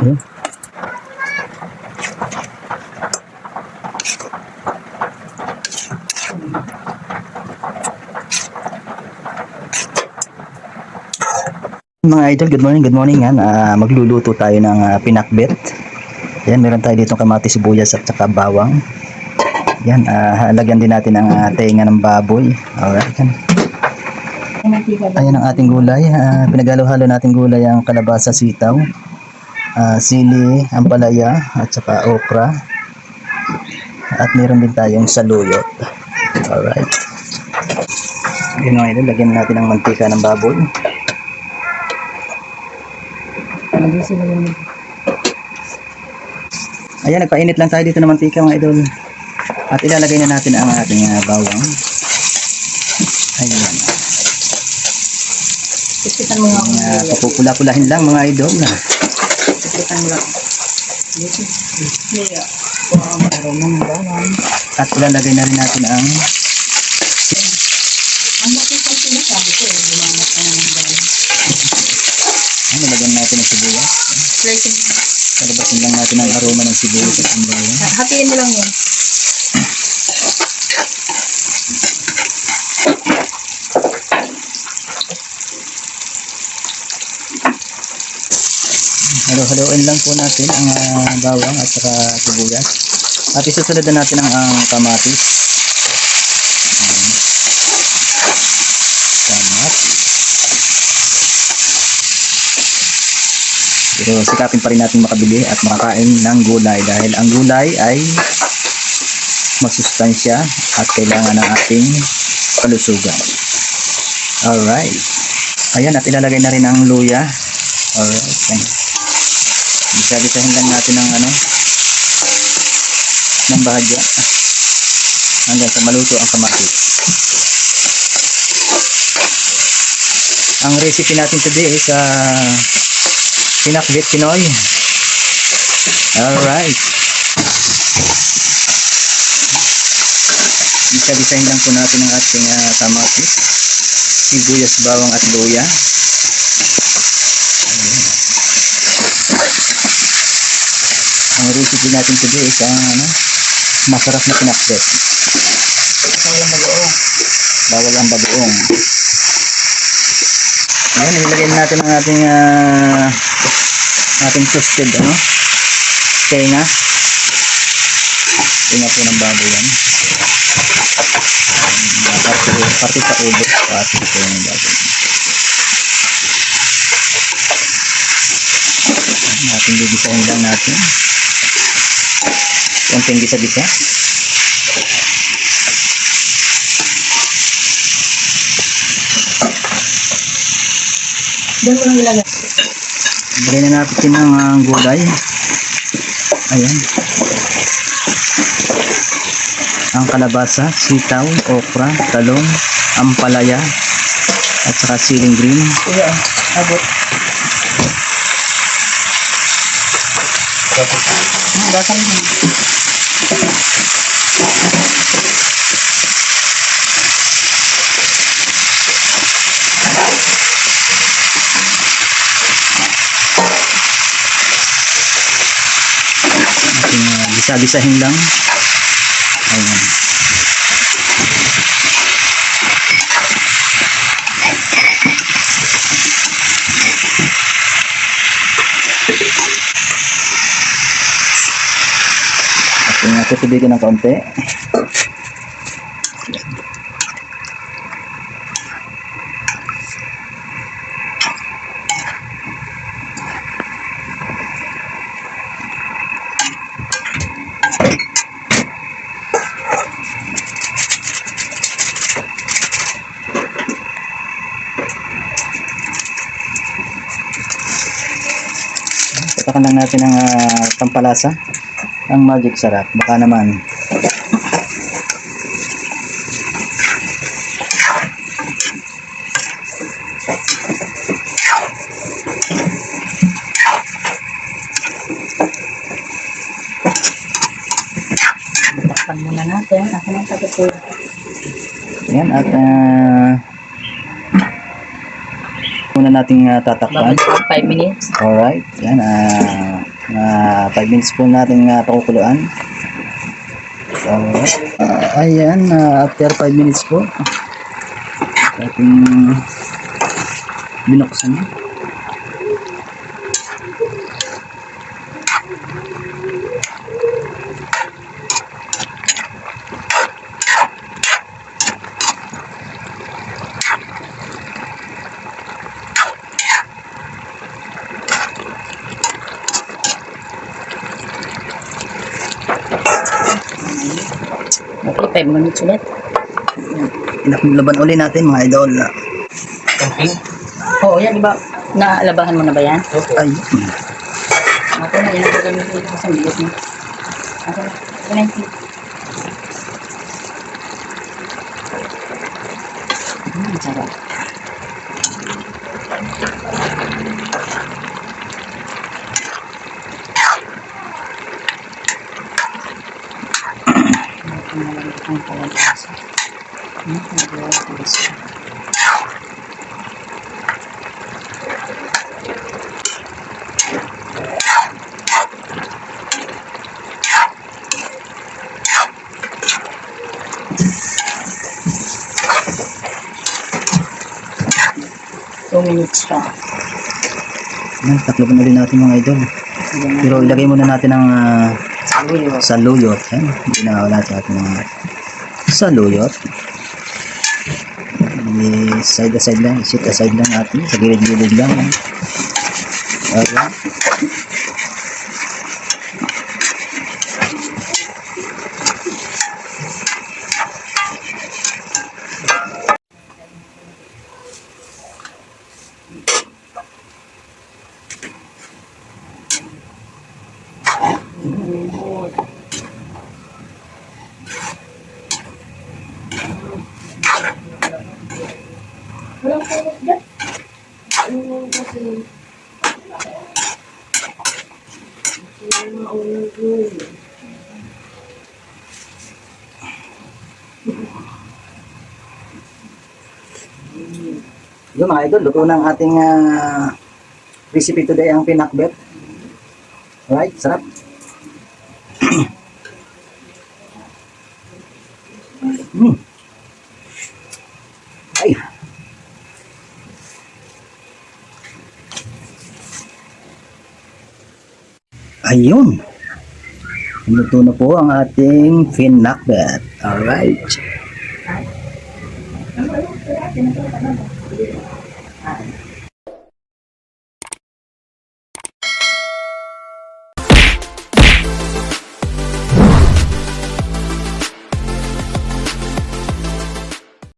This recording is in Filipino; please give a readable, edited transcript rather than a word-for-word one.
Ayan. Mga idol, good morning, good morning. Yan, magluluto tayo ng pinakbet. Yan, meron tayo dito kamatis, sibuyas at saka bawang. Yan, halagyan din natin ang tenga ng baboy. Alright, yan. Ayan ang ating gulay. Pinagalo-halo natin gulay ang kalabasa, sitaw, sili, ampalaya, at saka okra. At meron din tayong saluyot. Alright. Yan mga idol, lagyan natin ang mantika ng baboy. Ayan, nagpainit lang tayo dito ng mantika mga idol. At ilalagay na natin ang ating bawang. Ayan. Papupula-pulahin lang mga idol. At ilalagay na rin natin ang nilagyan natin ang sibuyas. Palabasin lang natin ang aroma ng sibuyas at ang bawang. Hatiin mo lang yun. Halo-haloin lang po natin ang bawang at saka sibuyas. At isusunod na natin ang kamatis. Pero sikapin pa rin natin makabili at makakain ng gulay dahil ang gulay ay masustansya at kailangan ng ating kalusugan. Alright. Ayan, at ilalagay na rin ang luya. Alright. Bisa-bisahin lang natin ng bahagya hanggang sa maluto ang kamatis. Ang recipe natin today is pinakbet Pinoy. Alright. Bisa-bisahin lang po natin ang ating kamatis, sibuyas, bawang at luya. Ang recipe natin today is masarap na pinakbet. Bawal ang bagoong. Ayan, nilagay natin ang ating toasted tenga po ng baboy yan. Parte sa ubo parte sa tenga ng baboy. Ating bibisahin lang natin konting bisa-bisa. Diyan mo lang ilagay. Lagay na natin ang gulay. Ayan. Ang kalabasa, sitaw, okra, talong, ampalaya, at saka siling green. Iya, abot. Bakal mo. Bisa-bisahin lang. Ayan. At tutubigan ng kaunti. Takan lang natin ang pampalasa, ang magic sarap. Baka naman Bakal muna natin. Ako nang pagkakul. yan at muna nating tatakpan. 5 minutes. Alright, yan 5 minutes po natin pakukuluan. So, ayan, after 5 minutes po, ating binuksan. Okay, 5 minutes ulit. Laban uli natin mga idol. Okay. Oo, yan, di ba? Naalabahan mo na ba yan? Ay, Ako na, yan ang gagamitin ko sa bilis mo. Ako na, ako na yung sarap. Ang kalabasa. Nag-iwas siya. Two minutes pa. yan, takloban uli natin mga idol. Pero ilagay muna natin ang saluyot. Yan, ginagawa natin ating mga saluyot. Side aside lang, sit aside lang natin. Sa gilid-gilid lang. Ayan. Yun mga idol, luto na ang ating recipe today, ang pinakbet. Alright, sarap. Ay. Ayun. Luto na po ang ating pinakbet. Alright.